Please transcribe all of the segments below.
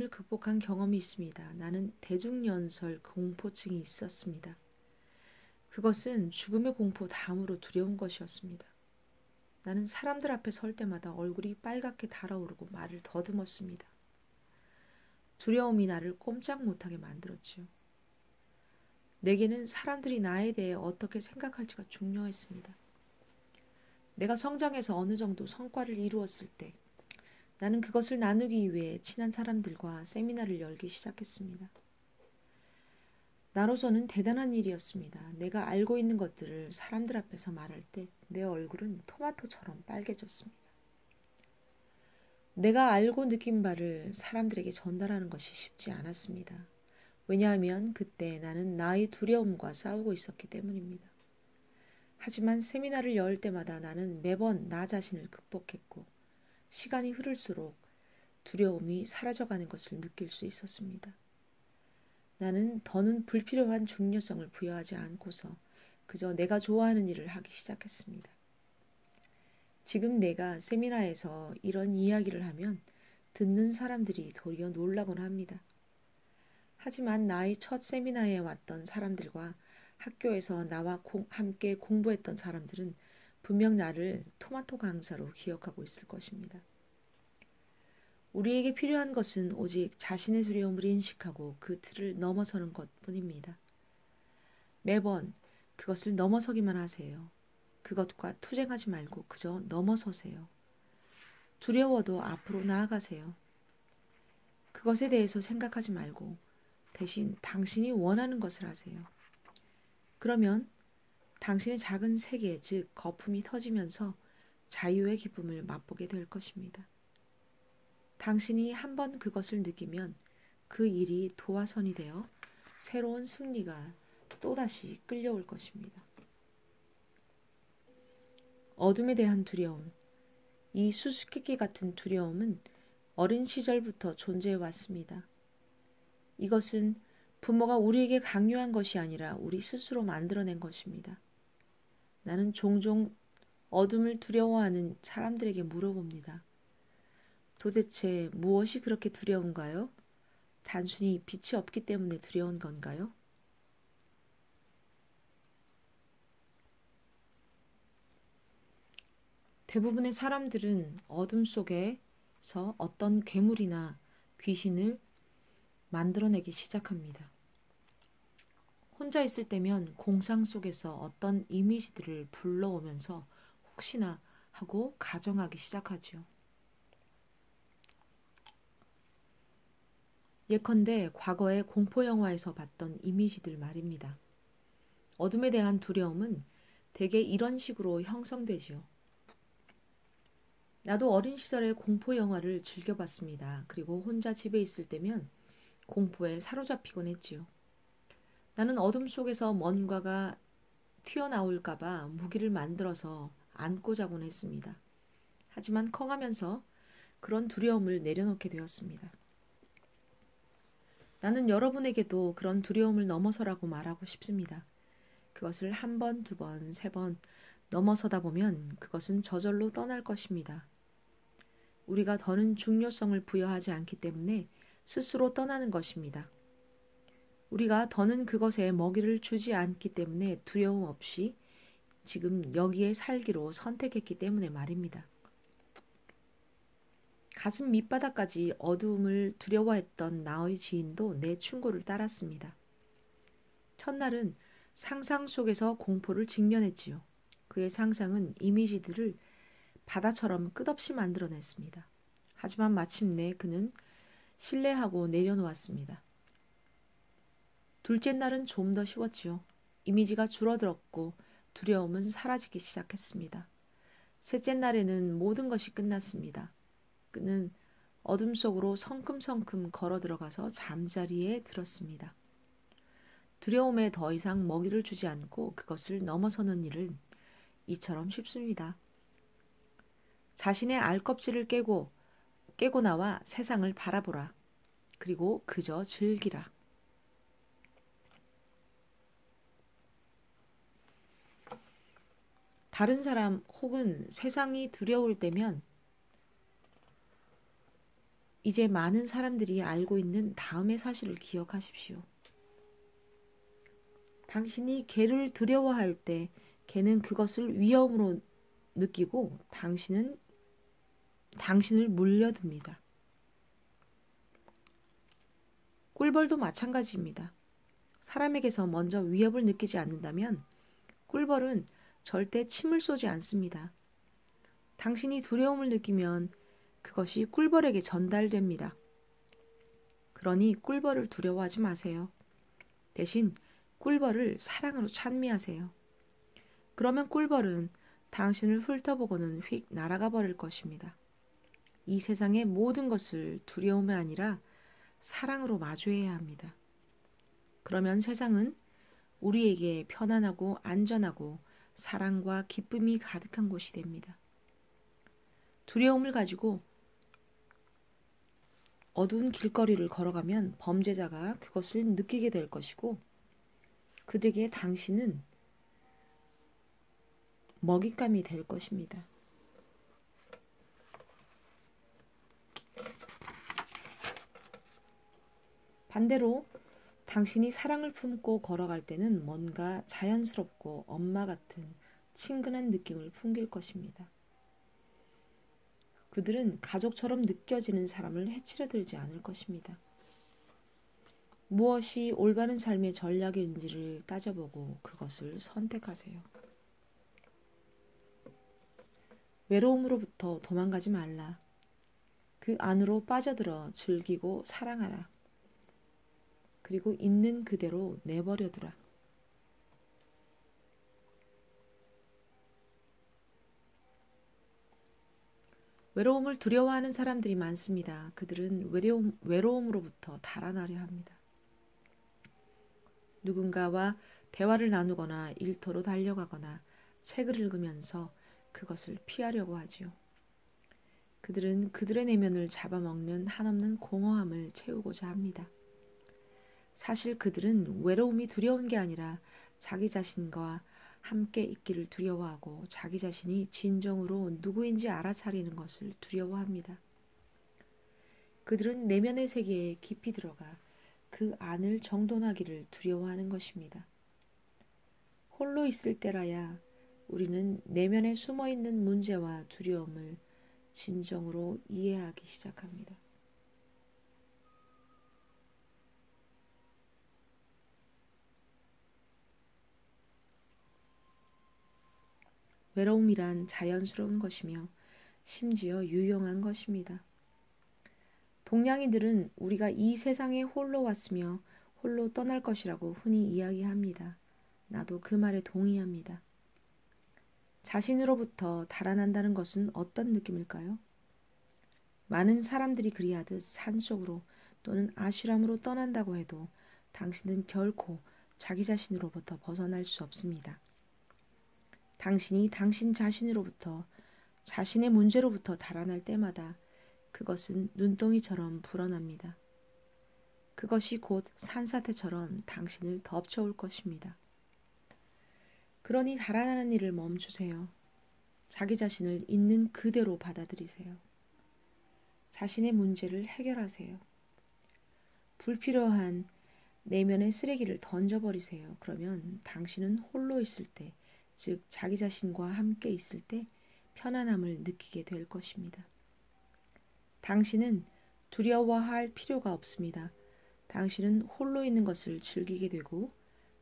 두려움을 극복한 경험이 있습니다. 나는 대중연설 공포증이 있었습니다. 그것은 죽음의 공포 다음으로 두려운 것이었습니다. 나는 사람들 앞에 설 때마다 얼굴이 빨갛게 달아오르고 말을 더듬었습니다. 두려움이 나를 꼼짝 못하게 만들었지요. 내게는 사람들이 나에 대해 어떻게 생각할지가 중요했습니다. 내가 성장해서 어느 정도 성과를 이루었을 때 나는 그것을 나누기 위해 친한 사람들과 세미나를 열기 시작했습니다. 나로서는 대단한 일이었습니다. 내가 알고 있는 것들을 사람들 앞에서 말할 때 내 얼굴은 토마토처럼 빨개졌습니다. 내가 알고 느낀 바를 사람들에게 전달하는 것이 쉽지 않았습니다. 왜냐하면 그때 나는 나의 두려움과 싸우고 있었기 때문입니다. 하지만 세미나를 열 때마다 나는 매번 나 자신을 극복했고 시간이 흐를수록 두려움이 사라져가는 것을 느낄 수 있었습니다. 나는 더는 불필요한 중요성을 부여하지 않고서 그저 내가 좋아하는 일을 하기 시작했습니다. 지금 내가 세미나에서 이런 이야기를 하면 듣는 사람들이 도리어 놀라곤 합니다. 하지만 나의 첫 세미나에 왔던 사람들과 학교에서 나와 함께 공부했던 사람들은 분명 나를 토마토 강사로 기억하고 있을 것입니다. 우리에게 필요한 것은 오직 자신의 두려움을 인식하고 그 틀을 넘어서는 것뿐입니다. 매번 그것을 넘어서기만 하세요. 그것과 투쟁하지 말고 그저 넘어서세요. 두려워도 앞으로 나아가세요. 그것에 대해서 생각하지 말고 대신 당신이 원하는 것을 하세요. 그러면 당신의 작은 세계, 즉 거품이 터지면서 자유의 기쁨을 맛보게 될 것입니다. 당신이 한번 그것을 느끼면 그 일이 도화선이 되어 새로운 승리가 또다시 끌려올 것입니다. 어둠에 대한 두려움. 이 수수께끼 같은 두려움은 어린 시절부터 존재해 왔습니다. 이것은 부모가 우리에게 강요한 것이 아니라 우리 스스로 만들어낸 것입니다. 나는 종종 어둠을 두려워하는 사람들에게 물어봅니다. 도대체 무엇이 그렇게 두려운가요? 단순히 빛이 없기 때문에 두려운 건가요? 대부분의 사람들은 어둠 속에서 어떤 괴물이나 귀신을 만들어내기 시작합니다. 혼자 있을 때면 공상 속에서 어떤 이미지들을 불러오면서 혹시나 하고 가정하기 시작하죠. 예컨대 과거의 공포영화에서 봤던 이미지들 말입니다. 어둠에 대한 두려움은 대개 이런 식으로 형성되지요. 나도 어린 시절에 공포영화를 즐겨봤습니다. 그리고 혼자 집에 있을 때면 공포에 사로잡히곤 했지요. 나는 어둠 속에서 뭔가가 튀어나올까봐 무기를 만들어서 안고 자곤 했습니다. 하지만 커가면서 그런 두려움을 내려놓게 되었습니다. 나는 여러분에게도 그런 두려움을 넘어서라고 말하고 싶습니다. 그것을 한 번, 두 번, 세 번 넘어서다 보면 그것은 저절로 떠날 것입니다. 우리가 더는 중요성을 부여하지 않기 때문에 스스로 떠나는 것입니다. 우리가 더는 그것에 먹이를 주지 않기 때문에 두려움 없이 지금 여기에 살기로 선택했기 때문에 말입니다. 가슴 밑바닥까지 어두움을 두려워했던 나의 지인도 내 충고를 따랐습니다. 첫날은 상상 속에서 공포를 직면했지요. 그의 상상은 이미지들을 바다처럼 끝없이 만들어냈습니다. 하지만 마침내 그는 신뢰하고 내려놓았습니다. 둘째 날은 좀 더 쉬웠지요. 이미지가 줄어들었고 두려움은 사라지기 시작했습니다. 셋째 날에는 모든 것이 끝났습니다. 그는 어둠 속으로 성큼성큼 걸어 들어가서 잠자리에 들었습니다. 두려움에 더 이상 먹이를 주지 않고 그것을 넘어서는 일은 이처럼 쉽습니다. 자신의 알껍질을 깨고 나와 세상을 바라보라. 그리고 그저 즐기라. 다른 사람 혹은 세상이 두려울 때면 이제 많은 사람들이 알고 있는 다음의 사실을 기억하십시오. 당신이 개를 두려워할 때 개는 그것을 위험으로 느끼고 당신을 물려듭니다. 꿀벌도 마찬가지입니다. 사람에게서 먼저 위협을 느끼지 않는다면 꿀벌은 절대 침을 쏘지 않습니다. 당신이 두려움을 느끼면 그것이 꿀벌에게 전달됩니다. 그러니 꿀벌을 두려워하지 마세요. 대신 꿀벌을 사랑으로 찬미하세요. 그러면 꿀벌은 당신을 훑어보고는 휙 날아가 버릴 것입니다. 이 세상의 모든 것을 두려움이 아니라 사랑으로 마주해야 합니다. 그러면 세상은 우리에게 편안하고 안전하고 사랑과 기쁨이 가득한 곳이 됩니다. 두려움을 가지고 어두운 길거리를 걸어가면 범죄자가 그것을 느끼게 될 것이고 그들에게 당신은 먹잇감이 될 것입니다. 반대로 당신이 사랑을 품고 걸어갈 때는 뭔가 자연스럽고 엄마 같은 친근한 느낌을 풍길 것입니다. 그들은 가족처럼 느껴지는 사람을 해치려 들지 않을 것입니다. 무엇이 올바른 삶의 전략인지를 따져보고 그것을 선택하세요. 외로움으로부터 도망가지 말라. 그 안으로 빠져들어 즐기고 사랑하라. 그리고 있는 그대로 내버려두라. 외로움을 두려워하는 사람들이 많습니다. 그들은 외로움으로부터 달아나려 합니다. 누군가와 대화를 나누거나 일터로 달려가거나 책을 읽으면서 그것을 피하려고 하지요. 그들은 그들의 내면을 잡아먹는 한없는 공허함을 채우고자 합니다. 사실 그들은 외로움이 두려운 게 아니라 자기 자신과 함께 있기를 두려워하고 자기 자신이 진정으로 누구인지 알아차리는 것을 두려워합니다. 그들은 내면의 세계에 깊이 들어가 그 안을 정돈하기를 두려워하는 것입니다. 홀로 있을 때라야 우리는 내면에 숨어있는 문제와 두려움을 진정으로 이해하기 시작합니다. 외로움이란 자연스러운 것이며 심지어 유용한 것입니다. 동양인들은 우리가 이 세상에 홀로 왔으며 홀로 떠날 것이라고 흔히 이야기합니다. 나도 그 말에 동의합니다. 자신으로부터 달아난다는 것은 어떤 느낌일까요? 많은 사람들이 그리하듯 산속으로 또는 아슈람으로 떠난다고 해도 당신은 결코 자기 자신으로부터 벗어날 수 없습니다. 당신이 당신 자신으로부터 자신의 문제로부터 달아날 때마다 그것은 눈동이처럼 불어납니다. 그것이 곧 산사태처럼 당신을 덮쳐올 것입니다. 그러니 달아나는 일을 멈추세요. 자기 자신을 있는 그대로 받아들이세요. 자신의 문제를 해결하세요. 불필요한 내면의 쓰레기를 던져버리세요. 그러면 당신은 홀로 있을 때, 즉 자기 자신과 함께 있을 때 편안함을 느끼게 될 것입니다. 당신은 두려워할 필요가 없습니다. 당신은 홀로 있는 것을 즐기게 되고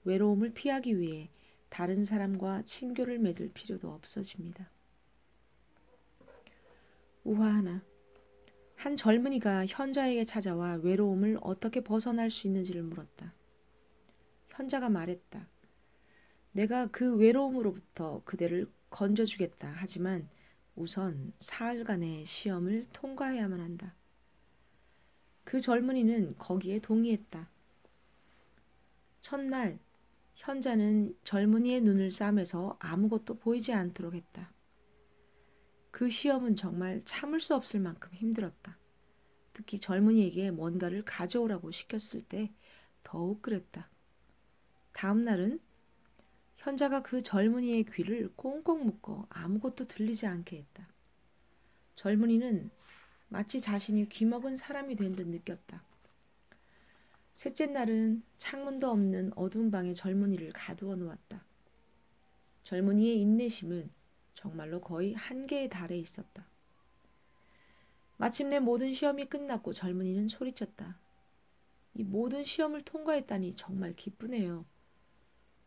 외로움을 피하기 위해 다른 사람과 친교를 맺을 필요도 없어집니다. 우화 하나. 한 젊은이가 현자에게 찾아와 외로움을 어떻게 벗어날 수 있는지를 물었다. 현자가 말했다. 내가 그 외로움으로부터 그대를 건져주겠다. 하지만 우선 사흘간의 시험을 통과해야만 한다. 그 젊은이는 거기에 동의했다. 첫날 현자는 젊은이의 눈을 싸매서 아무것도 보이지 않도록 했다. 그 시험은 정말 참을 수 없을 만큼 힘들었다. 특히 젊은이에게 뭔가를 가져오라고 시켰을 때 더욱 그랬다. 다음 날은 현자가 그 젊은이의 귀를 꽁꽁 묶어 아무것도 들리지 않게 했다. 젊은이는 마치 자신이 귀먹은 사람이 된 듯 느꼈다. 셋째 날은 창문도 없는 어두운 방에 젊은이를 가두어 놓았다. 젊은이의 인내심은 정말로 거의 한계에 달해 있었다. 마침내 모든 시험이 끝났고 젊은이는 소리쳤다. 이 모든 시험을 통과했다니 정말 기쁘네요.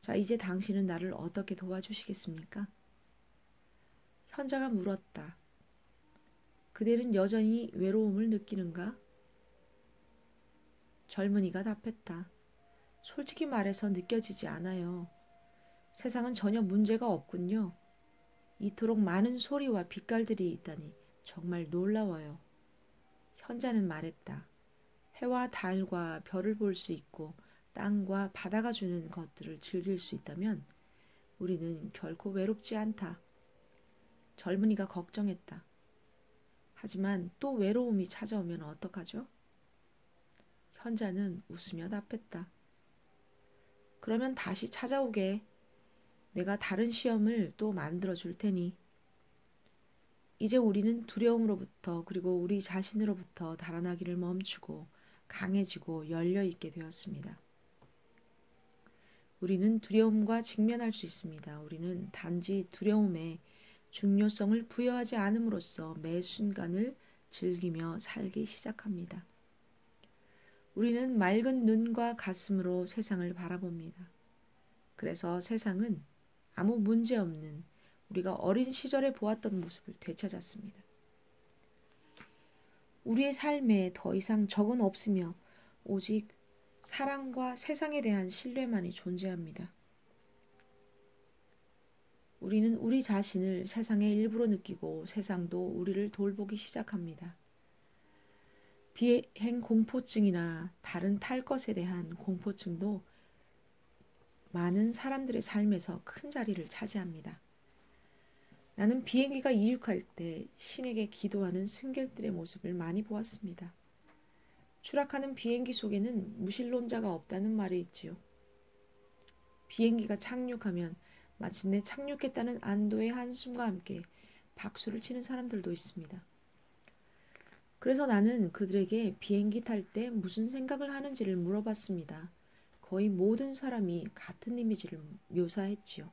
자, 이제 당신은 나를 어떻게 도와주시겠습니까? 현자가 물었다. 그대는 여전히 외로움을 느끼는가? 젊은이가 답했다. 솔직히 말해서 느껴지지 않아요. 세상은 전혀 문제가 없군요. 이토록 많은 소리와 빛깔들이 있다니 정말 놀라워요. 현자는 말했다. 해와 달과 별을 볼 수 있고 땅과 바다가 주는 것들을 즐길 수 있다면 우리는 결코 외롭지 않다. 젊은이가 걱정했다. 하지만 또 외로움이 찾아오면 어떡하죠? 현자는 웃으며 답했다. 그러면 다시 찾아오게. 내가 다른 시험을 또 만들어 줄 테니. 이제 우리는 두려움으로부터 그리고 우리 자신으로부터 달아나기를 멈추고 강해지고 열려있게 되었습니다. 우리는 두려움과 직면할 수 있습니다. 우리는 단지 두려움에 중요성을 부여하지 않음으로써 매 순간을 즐기며 살기 시작합니다. 우리는 맑은 눈과 가슴으로 세상을 바라봅니다. 그래서 세상은 아무 문제 없는 우리가 어린 시절에 보았던 모습을 되찾았습니다. 우리의 삶에 더 이상 적은 없으며 오직 사랑과 세상에 대한 신뢰만이 존재합니다. 우리는 우리 자신을 세상의 일부로 느끼고 세상도 우리를 돌보기 시작합니다. 비행 공포증이나 다른 탈 것에 대한 공포증도 많은 사람들의 삶에서 큰 자리를 차지합니다. 나는 비행기가 이륙할 때 신에게 기도하는 승객들의 모습을 많이 보았습니다. 추락하는 비행기 속에는 무신론자가 없다는 말이 있지요. 비행기가 착륙하면 마침내 착륙했다는 안도의 한숨과 함께 박수를 치는 사람들도 있습니다. 그래서 나는 그들에게 비행기 탈 때 무슨 생각을 하는지를 물어봤습니다. 거의 모든 사람이 같은 이미지를 묘사했지요.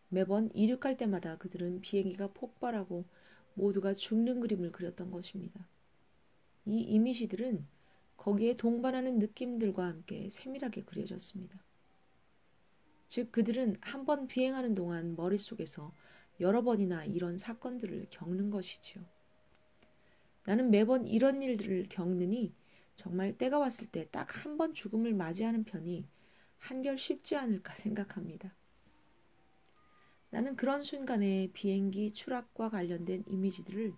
매번 이륙할 때마다 그들은 비행기가 폭발하고 모두가 죽는 그림을 그렸던 것입니다. 이 이미지들은 거기에 동반하는 느낌들과 함께 세밀하게 그려졌습니다. 즉 그들은 한 번 비행하는 동안 머릿속에서 여러 번이나 이런 사건들을 겪는 것이지요. 나는 매번 이런 일들을 겪느니 정말 때가 왔을 때 딱 한 번 죽음을 맞이하는 편이 한결 쉽지 않을까 생각합니다. 나는 그런 순간에 비행기 추락과 관련된 이미지들을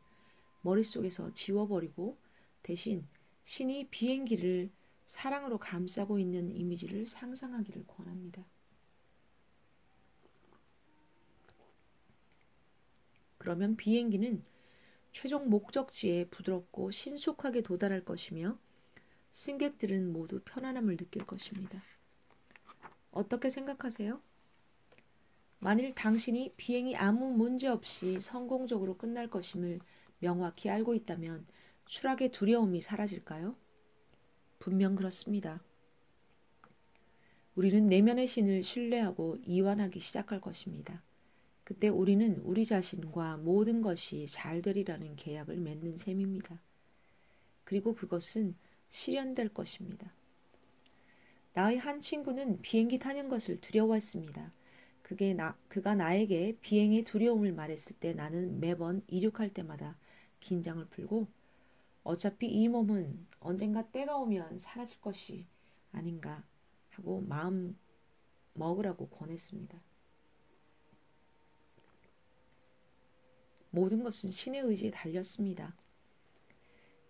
머릿속에서 지워버리고 대신 신이 비행기를 사랑으로 감싸고 있는 이미지를 상상하기를 권합니다. 그러면 비행기는 최종 목적지에 부드럽고 신속하게 도달할 것이며 승객들은 모두 편안함을 느낄 것입니다. 어떻게 생각하세요? 만일 당신이 비행이 아무 문제 없이 성공적으로 끝날 것임을 명확히 알고 있다면 추락의 두려움이 사라질까요? 분명 그렇습니다. 우리는 내면의 신을 신뢰하고 이완하기 시작할 것입니다. 그때 우리는 우리 자신과 모든 것이 잘 되리라는 계약을 맺는 셈입니다. 그리고 그것은 실현될 것입니다. 나의 한 친구는 비행기 타는 것을 두려워했습니다. 그가 나에게 비행의 두려움을 말했을 때 나는 매번 이륙할 때마다 긴장을 풀고 어차피 이 몸은 언젠가 때가 오면 사라질 것이 아닌가 하고 마음 먹으라고 권했습니다. 모든 것은 신의 의지에 달렸습니다.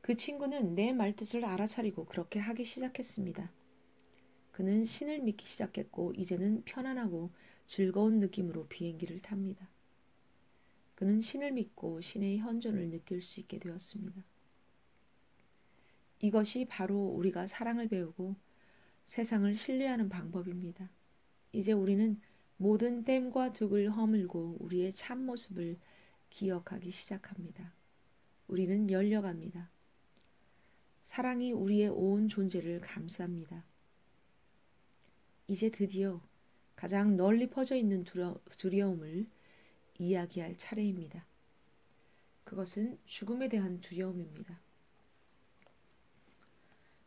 그 친구는 내 말뜻을 알아차리고 그렇게 하기 시작했습니다. 그는 신을 믿기 시작했고 이제는 편안하고 즐거운 느낌으로 비행기를 탑니다. 그는 신을 믿고 신의 현존을 느낄 수 있게 되었습니다. 이것이 바로 우리가 사랑을 배우고 세상을 신뢰하는 방법입니다. 이제 우리는 모든 댐과 둑을 허물고 우리의 참모습을 기억하기 시작합니다. 우리는 열려갑니다. 사랑이 우리의 온 존재를 감쌉니다. 이제 드디어 가장 널리 퍼져 있는 두려움을 이야기할 차례입니다. 그것은 죽음에 대한 두려움입니다.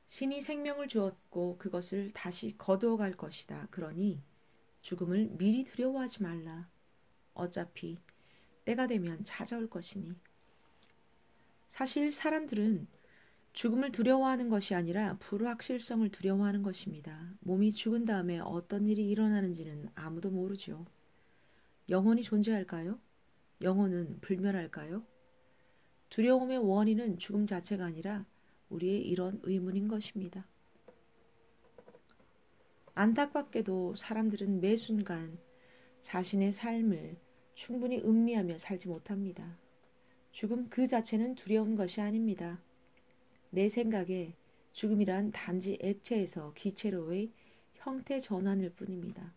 신이 생명을 주었고 그것을 다시 거두어 갈 것이다. 그러니 죽음을 미리 두려워하지 말라. 어차피 때가 되면 찾아올 것이니. 사실 사람들은 죽음을 두려워하는 것이 아니라 불확실성을 두려워하는 것입니다. 몸이 죽은 다음에 어떤 일이 일어나는지는 아무도 모르죠. 영혼이 존재할까요? 영혼은 불멸할까요? 두려움의 원인은 죽음 자체가 아니라 우리의 이런 의문인 것입니다. 안타깝게도 사람들은 매 순간 자신의 삶을 충분히 음미하며 살지 못합니다. 죽음 그 자체는 두려운 것이 아닙니다. 내 생각에 죽음이란 단지 액체에서 기체로의 형태 전환일 뿐입니다.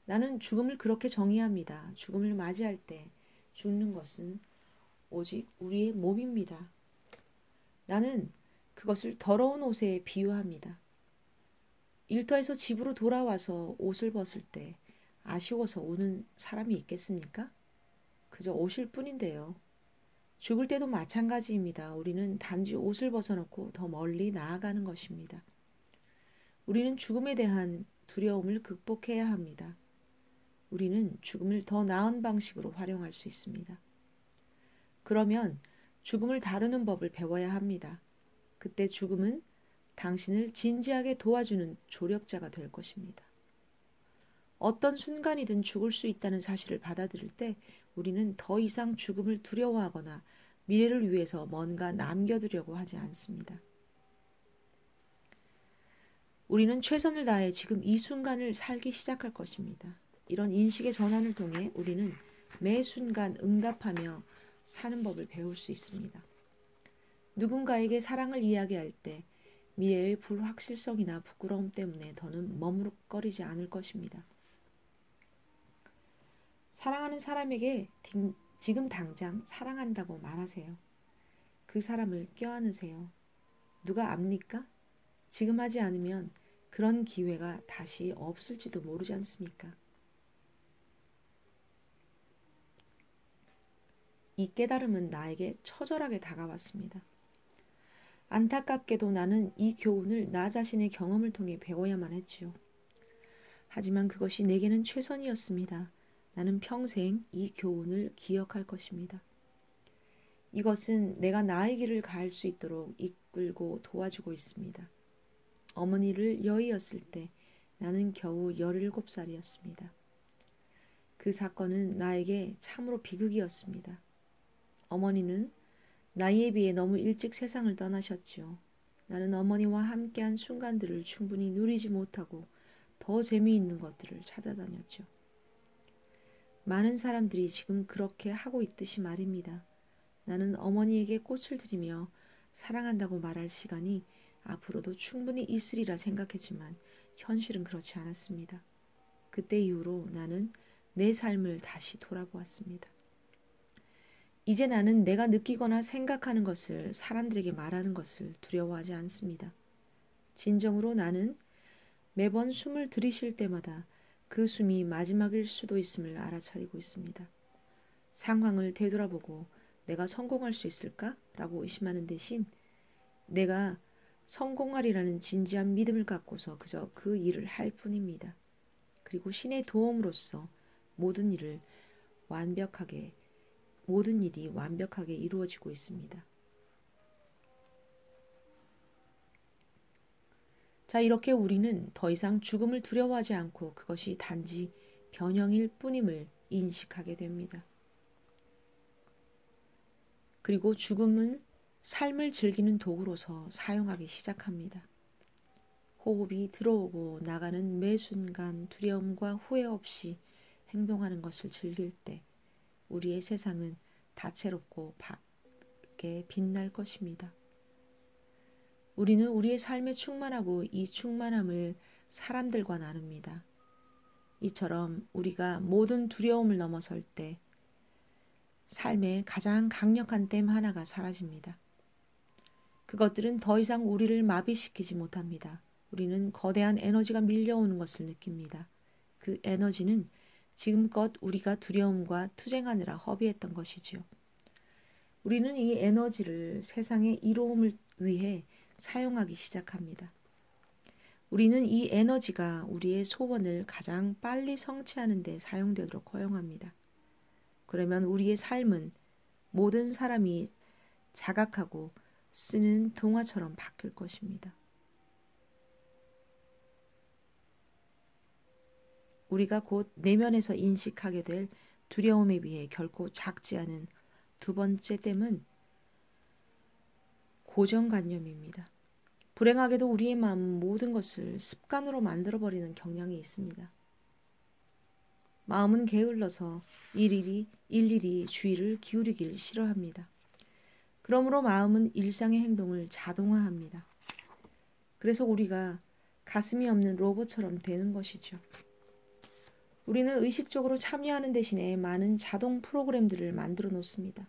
나는 죽음을 그렇게 정의합니다. 죽음을 맞이할 때 죽는 것은 오직 우리의 몸입니다. 나는 그것을 더러운 옷에 비유합니다. 일터에서 집으로 돌아와서 옷을 벗을 때 아쉬워서 우는 사람이 있겠습니까? 그저 옷일 뿐인데요. 죽을 때도 마찬가지입니다. 우리는 단지 옷을 벗어놓고 더 멀리 나아가는 것입니다. 우리는 죽음에 대한 두려움을 극복해야 합니다. 우리는 죽음을 더 나은 방식으로 활용할 수 있습니다. 그러면 죽음을 다루는 법을 배워야 합니다. 그때 죽음은 당신을 진지하게 도와주는 조력자가 될 것입니다. 어떤 순간이든 죽을 수 있다는 사실을 받아들일 때 우리는 더 이상 죽음을 두려워하거나 미래를 위해서 뭔가 남겨두려고 하지 않습니다. 우리는 최선을 다해 지금 이 순간을 살기 시작할 것입니다. 이런 인식의 전환을 통해 우리는 매 순간 응답하며 사는 법을 배울 수 있습니다. 누군가에게 사랑을 이야기할 때 미래의 불확실성이나 부끄러움 때문에 더는 머무르거리지 않을 것입니다. 사랑하는 사람에게 지금 당장 사랑한다고 말하세요. 그 사람을 껴안으세요. 누가 압니까? 지금 하지 않으면 그런 기회가 다시 없을지도 모르지 않습니까? 이 깨달음은 나에게 처절하게 다가왔습니다. 안타깝게도 나는 이 교훈을 나 자신의 경험을 통해 배워야만 했지요. 하지만 그것이 내게는 최선이었습니다. 나는 평생 이 교훈을 기억할 것입니다. 이것은 내가 나의 길을 갈 수 있도록 이끌고 도와주고 있습니다. 어머니를 여의었을 때 나는 겨우 17살이었습니다. 그 사건은 나에게 참으로 비극이었습니다. 어머니는 나이에 비해 너무 일찍 세상을 떠나셨지요. 나는 어머니와 함께한 순간들을 충분히 누리지 못하고 더 재미있는 것들을 찾아다녔죠. 많은 사람들이 지금 그렇게 하고 있듯이 말입니다. 나는 어머니에게 꽃을 드리며 사랑한다고 말할 시간이 앞으로도 충분히 있으리라 생각했지만 현실은 그렇지 않았습니다. 그때 이후로 나는 내 삶을 다시 돌아보았습니다. 이제 나는 내가 느끼거나 생각하는 것을 사람들에게 말하는 것을 두려워하지 않습니다. 진정으로 나는 매번 숨을 들이쉴 때마다 그 숨이 마지막일 수도 있음을 알아차리고 있습니다. 상황을 되돌아보고 내가 성공할 수 있을까? 라고 의심하는 대신 내가 성공하리라는 진지한 믿음을 갖고서 그저 그 일을 할 뿐입니다. 그리고 신의 도움으로써 모든 일이 완벽하게 이루어지고 있습니다. 자, 이렇게 우리는 더 이상 죽음을 두려워하지 않고 그것이 단지 변형일 뿐임을 인식하게 됩니다. 그리고 죽음은 삶을 즐기는 도구로서 사용하기 시작합니다. 호흡이 들어오고 나가는 매 순간 두려움과 후회 없이 행동하는 것을 즐길 때 우리의 세상은 다채롭고 밝게 빛날 것입니다. 우리는 우리의 삶에 충만하고 이 충만함을 사람들과 나눕니다. 이처럼 우리가 모든 두려움을 넘어설 때 삶의 가장 강력한 댐 하나가 사라집니다. 그것들은 더 이상 우리를 마비시키지 못합니다. 우리는 거대한 에너지가 밀려오는 것을 느낍니다. 그 에너지는 지금껏 우리가 두려움과 투쟁하느라 허비했던 것이지요. 우리는 이 에너지를 세상의 이로움을 위해 사용하기 시작합니다. 우리는 이 에너지가 우리의 소원을 가장 빨리 성취하는 데 사용되도록 허용합니다. 그러면 우리의 삶은 모든 사람이 자각하고 쓰는 동화처럼 바뀔 것입니다. 우리가 곧 내면에서 인식하게 될 두려움에 비해 결코 작지 않은 두 번째 댐은 고정관념입니다. 불행하게도 우리의 마음은 모든 것을 습관으로 만들어버리는 경향이 있습니다. 마음은 게을러서 일일이 주의를 기울이길 싫어합니다. 그러므로 마음은 일상의 행동을 자동화합니다. 그래서 우리가 가슴이 없는 로봇처럼 되는 것이죠. 우리는 의식적으로 참여하는 대신에 많은 자동 프로그램들을 만들어 놓습니다.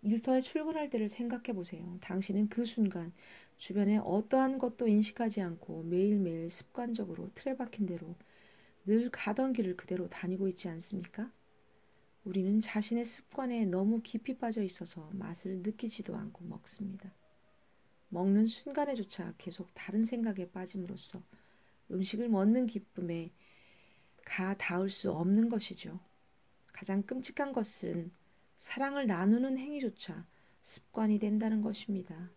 일터에 출근할 때를 생각해 보세요. 당신은 그 순간 주변에 어떠한 것도 인식하지 않고 매일매일 습관적으로 틀에 박힌 대로 늘 가던 길을 그대로 다니고 있지 않습니까? 우리는 자신의 습관에 너무 깊이 빠져 있어서 맛을 느끼지도 않고 먹습니다. 먹는 순간에조차 계속 다른 생각에 빠짐으로써 음식을 먹는 기쁨에 닿을 수 없는 것이죠. 가장 끔찍한 것은 사랑을 나누는 행위조차 습관이 된다는 것입니다.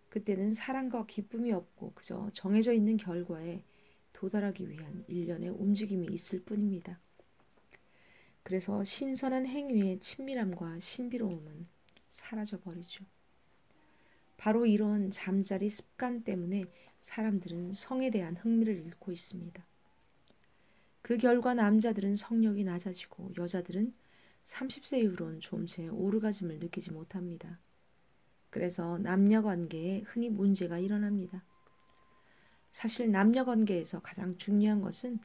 그때는 사랑과 기쁨이 없고 그저 정해져 있는 결과에 도달하기 위한 일련의 움직임이 있을 뿐입니다. 그래서 신선한 행위의 친밀함과 신비로움은 사라져버리죠. 바로 이런 잠자리 습관 때문에 사람들은 성에 대한 흥미를 잃고 있습니다. 그 결과 남자들은 성욕이 낮아지고 여자들은 30세 이후로는 좀채 오르가즘을 느끼지 못합니다. 그래서 남녀관계에 흔히 문제가 일어납니다. 사실 남녀관계에서 가장 중요한 것은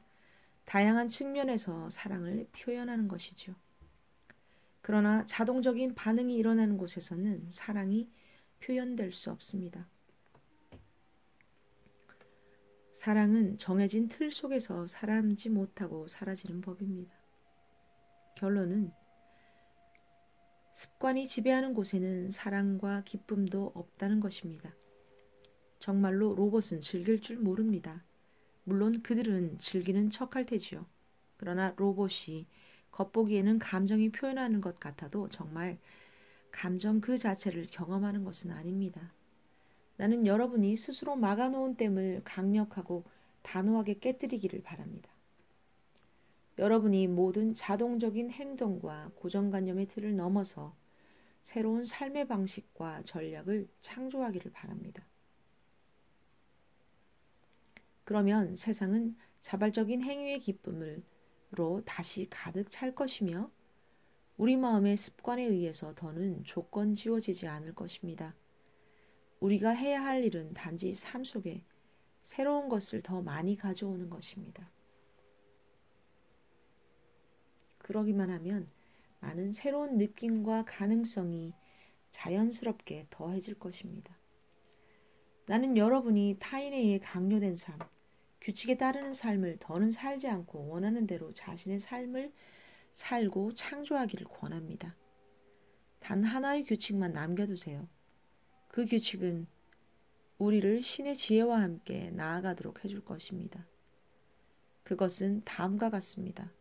다양한 측면에서 사랑을 표현하는 것이죠. 그러나 자동적인 반응이 일어나는 곳에서는 사랑이 표현될 수 없습니다. 사랑은 정해진 틀 속에서 살아남지 못하고 사라지는 법입니다. 결론은 습관이 지배하는 곳에는 사랑과 기쁨도 없다는 것입니다. 정말로 로봇은 즐길 줄 모릅니다. 물론 그들은 즐기는 척할 테지요. 그러나 로봇이 겉보기에는 감정이 표현하는 것 같아도 정말 감정 그 자체를 경험하는 것은 아닙니다. 나는 여러분이 스스로 막아놓은 댐을 강력하고 단호하게 깨뜨리기를 바랍니다. 여러분이 모든 자동적인 행동과 고정관념의 틀을 넘어서 새로운 삶의 방식과 전략을 창조하기를 바랍니다. 그러면 세상은 자발적인 행위의 기쁨으로 다시 가득 찰 것이며 우리 마음의 습관에 의해서 더는 조건 지워지지 않을 것입니다. 우리가 해야 할 일은 단지 삶 속에 새로운 것을 더 많이 가져오는 것입니다. 그러기만 하면 많은 새로운 느낌과 가능성이 자연스럽게 더해질 것입니다. 나는 여러분이 타인에 의해 강요된 삶, 규칙에 따르는 삶을 더는 살지 않고 원하는 대로 자신의 삶을 살고 창조하기를 권합니다. 단 하나의 규칙만 남겨두세요. 그 규칙은 우리를 신의 지혜와 함께 나아가도록 해줄 것입니다. 그것은 다음과 같습니다.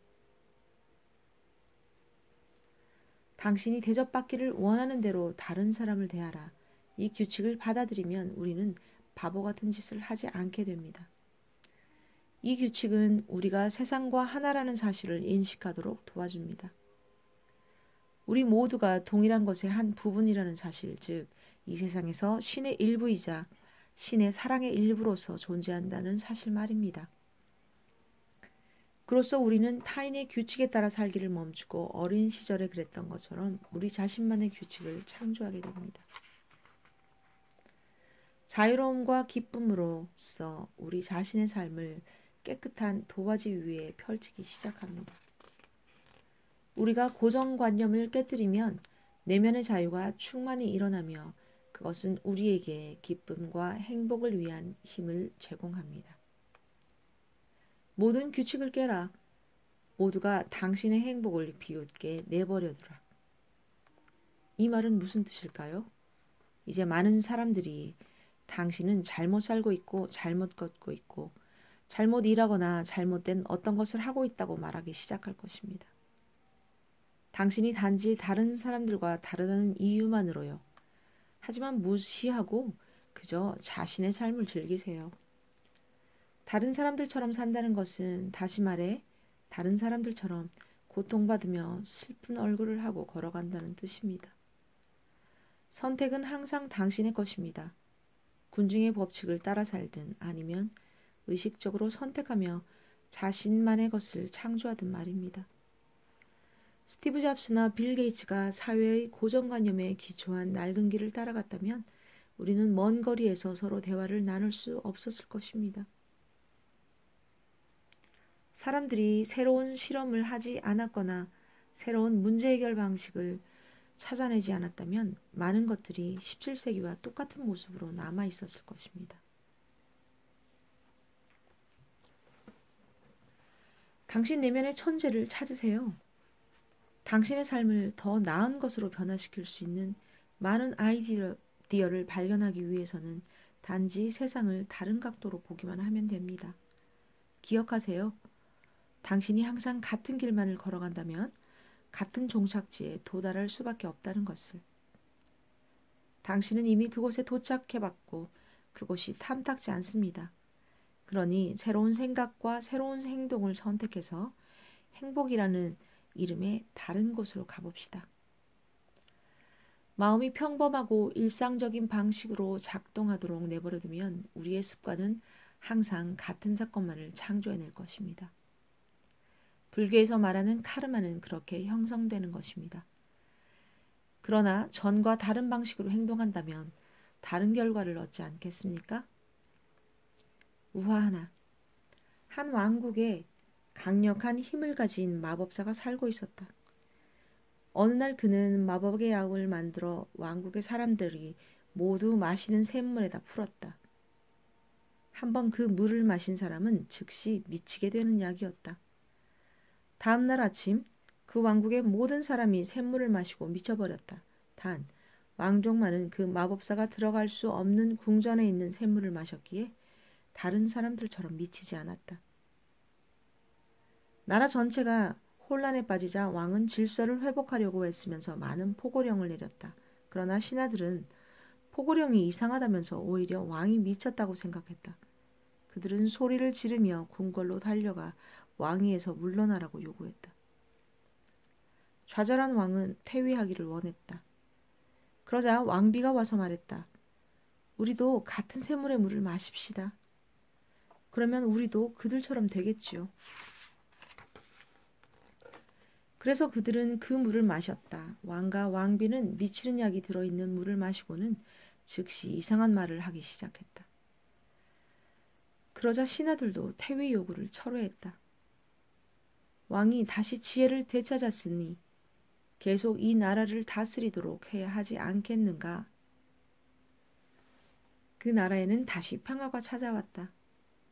당신이 대접받기를 원하는 대로 다른 사람을 대하라. 이 규칙을 받아들이면 우리는 바보 같은 짓을 하지 않게 됩니다. 이 규칙은 우리가 세상과 하나라는 사실을 인식하도록 도와줍니다. 우리 모두가 동일한 것의 한 부분이라는 사실, 즉 이 세상에서 신의 일부이자 신의 사랑의 일부로서 존재한다는 사실 말입니다. 그로써 우리는 타인의 규칙에 따라 살기를 멈추고 어린 시절에 그랬던 것처럼 우리 자신만의 규칙을 창조하게 됩니다. 자유로움과 기쁨으로써 우리 자신의 삶을 깨끗한 도화지 위에 펼치기 시작합니다. 우리가 고정관념을 깨뜨리면 내면의 자유가 충만히 일어나며 그것은 우리에게 기쁨과 행복을 위한 힘을 제공합니다. 모든 규칙을 깨라. 모두가 당신의 행복을 비웃게 내버려두라. 이 말은 무슨 뜻일까요? 이제 많은 사람들이 당신은 잘못 살고 있고 잘못 걷고 있고 잘못 일하거나 잘못된 어떤 것을 하고 있다고 말하기 시작할 것입니다. 당신이 단지 다른 사람들과 다르다는 이유만으로요. 하지만 무시하고 그저 자신의 삶을 즐기세요. 다른 사람들처럼 산다는 것은 다시 말해 다른 사람들처럼 고통받으며 슬픈 얼굴을 하고 걸어간다는 뜻입니다. 선택은 항상 당신의 것입니다. 군중의 법칙을 따라 살든 아니면 의식적으로 선택하며 자신만의 것을 창조하든 말입니다. 스티브 잡스나 빌 게이츠가 사회의 고정관념에 기초한 낡은 길을 따라갔다면 우리는 먼 거리에서 서로 대화를 나눌 수 없었을 것입니다. 사람들이 새로운 실험을 하지 않았거나 새로운 문제 해결 방식을 찾아내지 않았다면 많은 것들이 17세기와 똑같은 모습으로 남아 있었을 것입니다. 당신 내면의 천재를 찾으세요. 당신의 삶을 더 나은 것으로 변화시킬 수 있는 많은 아이디어를 발견하기 위해서는 단지 세상을 다른 각도로 보기만 하면 됩니다. 기억하세요. 당신이 항상 같은 길만을 걸어간다면 같은 종착지에 도달할 수밖에 없다는 것을. 당신은 이미 그곳에 도착해봤고 그곳이 탐탁지 않습니다. 그러니 새로운 생각과 새로운 행동을 선택해서 행복이라는 이름의 다른 곳으로 가봅시다. 마음이 평범하고 일상적인 방식으로 작동하도록 내버려두면 우리의 습관은 항상 같은 사건만을 창조해낼 것입니다. 불교에서 말하는 카르마는 그렇게 형성되는 것입니다. 그러나 전과 다른 방식으로 행동한다면 다른 결과를 얻지 않겠습니까? 우화 하나. 한 왕국에 강력한 힘을 가진 마법사가 살고 있었다. 어느 날 그는 마법의 약을 만들어 왕국의 사람들이 모두 마시는 샘물에다 풀었다. 한번 그 물을 마신 사람은 즉시 미치게 되는 약이었다. 다음 날 아침 그 왕국의 모든 사람이 샘물을 마시고 미쳐버렸다. 단 왕족만은 그 마법사가 들어갈 수 없는 궁전에 있는 샘물을 마셨기에 다른 사람들처럼 미치지 않았다. 나라 전체가 혼란에 빠지자 왕은 질서를 회복하려고 애쓰면서 많은 포고령을 내렸다. 그러나 신하들은 포고령이 이상하다면서 오히려 왕이 미쳤다고 생각했다. 그들은 소리를 지르며 궁궐로 달려가 왕위에서 물러나라고 요구했다. 좌절한 왕은 퇴위하기를 원했다. 그러자 왕비가 와서 말했다. 우리도 같은 샘물의 물을 마십시다. 그러면 우리도 그들처럼 되겠지요. 그래서 그들은 그 물을 마셨다. 왕과 왕비는 미치는 약이 들어있는 물을 마시고는 즉시 이상한 말을 하기 시작했다. 그러자 신하들도 퇴위 요구를 철회했다. 왕이 다시 지혜를 되찾았으니 계속 이 나라를 다스리도록 해야 하지 않겠는가? 그 나라에는 다시 평화가 찾아왔다.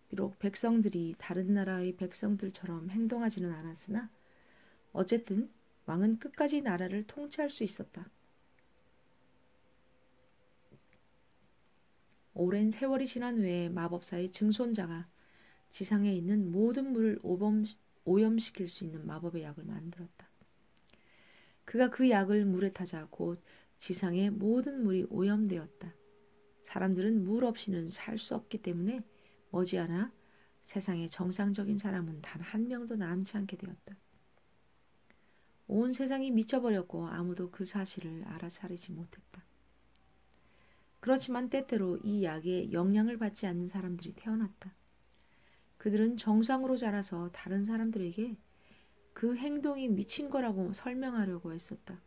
비록 백성들이 다른 나라의 백성들처럼 행동하지는 않았으나 어쨌든 왕은 끝까지 나라를 통치할 수 있었다. 오랜 세월이 지난 후에 마법사의 증손자가 지상에 있는 모든 물을 오염시킬 수 있는 마법의 약을 만들었다. 그가 그 약을 물에 타자 곧 지상의 모든 물이 오염되었다. 사람들은 물 없이는 살 수 없기 때문에 머지않아 세상에 정상적인 사람은 단 한 명도 남지 않게 되었다. 온 세상이 미쳐버렸고 아무도 그 사실을 알아차리지 못했다. 그렇지만 때때로 이 약에 영향을 받지 않는 사람들이 태어났다. 그들은 정상으로 자라서 다른 사람들에게 그 행동이 미친 거라고 설명하려고 했었다.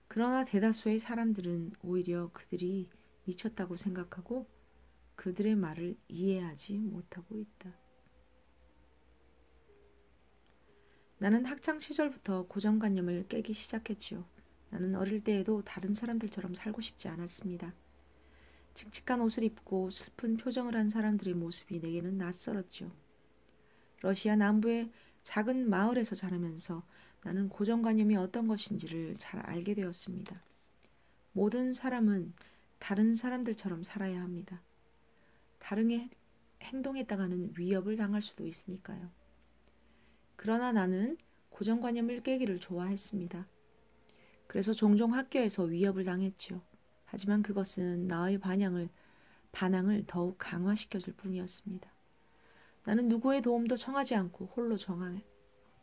그러나 대다수의 사람들은 오히려 그들이 미쳤다고 생각하고 그들의 말을 이해하지 못하고 있다. 나는 학창 시절부터 고정관념을 깨기 시작했지요. 나는 어릴 때에도 다른 사람들처럼 살고 싶지 않았습니다. 칙칙한 옷을 입고 슬픈 표정을 한 사람들의 모습이 내게는 낯설었지요. 러시아 남부의 작은 마을에서 자라면서 나는 고정관념이 어떤 것인지를 잘 알게 되었습니다. 모든 사람은 다른 사람들처럼 살아야 합니다. 다른 행동했다가는 위협을 당할 수도 있으니까요. 그러나 나는 고정관념을 깨기를 좋아했습니다. 그래서 종종 학교에서 위협을 당했지요. 하지만 그것은 나의 반항을 더욱 강화시켜줄 뿐이었습니다. 나는 누구의 도움도 청하지 않고 홀로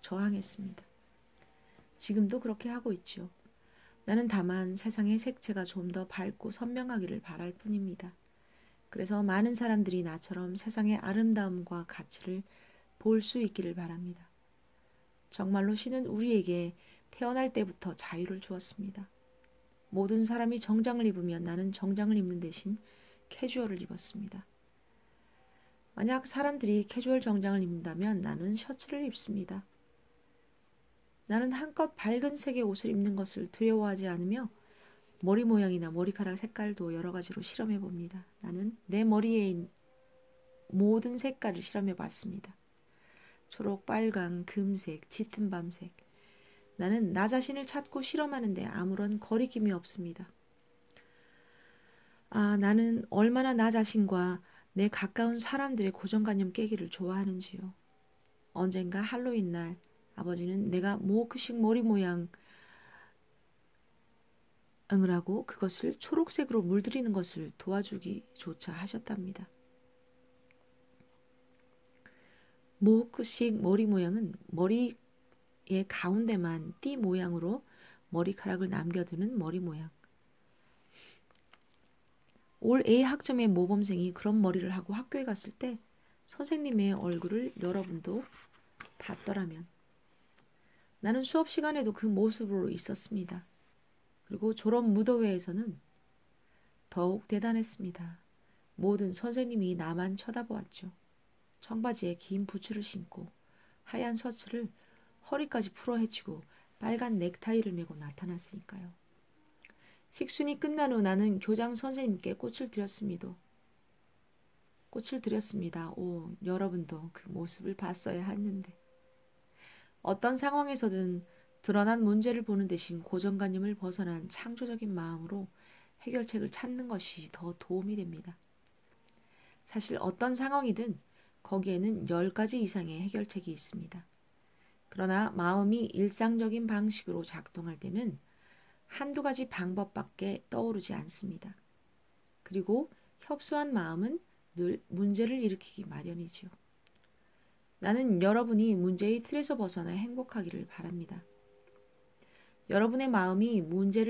저항했습니다. 지금도 그렇게 하고 있지요. 나는 다만 세상의 색채가 좀 더 밝고 선명하기를 바랄 뿐입니다. 그래서 많은 사람들이 나처럼 세상의 아름다움과 가치를 볼 수 있기를 바랍니다. 정말로 신은 우리에게 태어날 때부터 자유를 주었습니다. 모든 사람이 정장을 입으면 나는 정장을 입는 대신 캐주얼을 입었습니다. 만약 사람들이 캐주얼 정장을 입는다면 나는 셔츠를 입습니다. 나는 한껏 밝은 색의 옷을 입는 것을 두려워하지 않으며 머리 모양이나 머리카락 색깔도 여러 가지로 실험해 봅니다. 나는 내 머리에 모든 색깔을 실험해 봤습니다. 초록, 빨강, 금색, 짙은 밤색. 나는 나 자신을 찾고 실험하는데 아무런 거리낌이 없습니다. 나는 얼마나 나 자신과 내 가까운 사람들의 고정관념 깨기를 좋아하는지요. 언젠가 할로윈 날 아버지는 내가 모크식 머리 모양을 하고 그것을 초록색으로 물들이는 것을 도와주기조차 하셨답니다. 모크식 머리 모양은 머리의 가운데만 띠 모양으로 머리카락을 남겨두는 머리 모양. 올 A 학점의 모범생이 그런 머리를 하고 학교에 갔을 때 선생님의 얼굴을 여러분도 봤더라면. 나는 수업 시간에도 그 모습으로 있었습니다. 그리고 졸업 무도회에서는 더욱 대단했습니다. 모든 선생님이 나만 쳐다보았죠. 청바지에 긴 부츠를 신고 하얀 셔츠를 허리까지 풀어 헤치고 빨간 넥타이를 메고 나타났으니까요. 식순이 끝난 후 나는 교장 선생님께 꽃을 드렸습니다. 여러분도 그 모습을 봤어야 했는데. 어떤 상황에서든 드러난 문제를 보는 대신 고정관념을 벗어난 창조적인 마음으로 해결책을 찾는 것이 더 도움이 됩니다. 사실 어떤 상황이든 거기에는 10가지 이상의 해결책이 있습니다. 그러나 마음이 일상적인 방식으로 작동할 때는 한두 가지 방법밖에 떠오르지 않습니다. 그리고 협소한 마음은 늘 문제를 일으키기 마련이지요. 나는 여러분이 문제의 틀에서 벗어나 행복하기를 바랍니다. 여러분의 마음이 문제를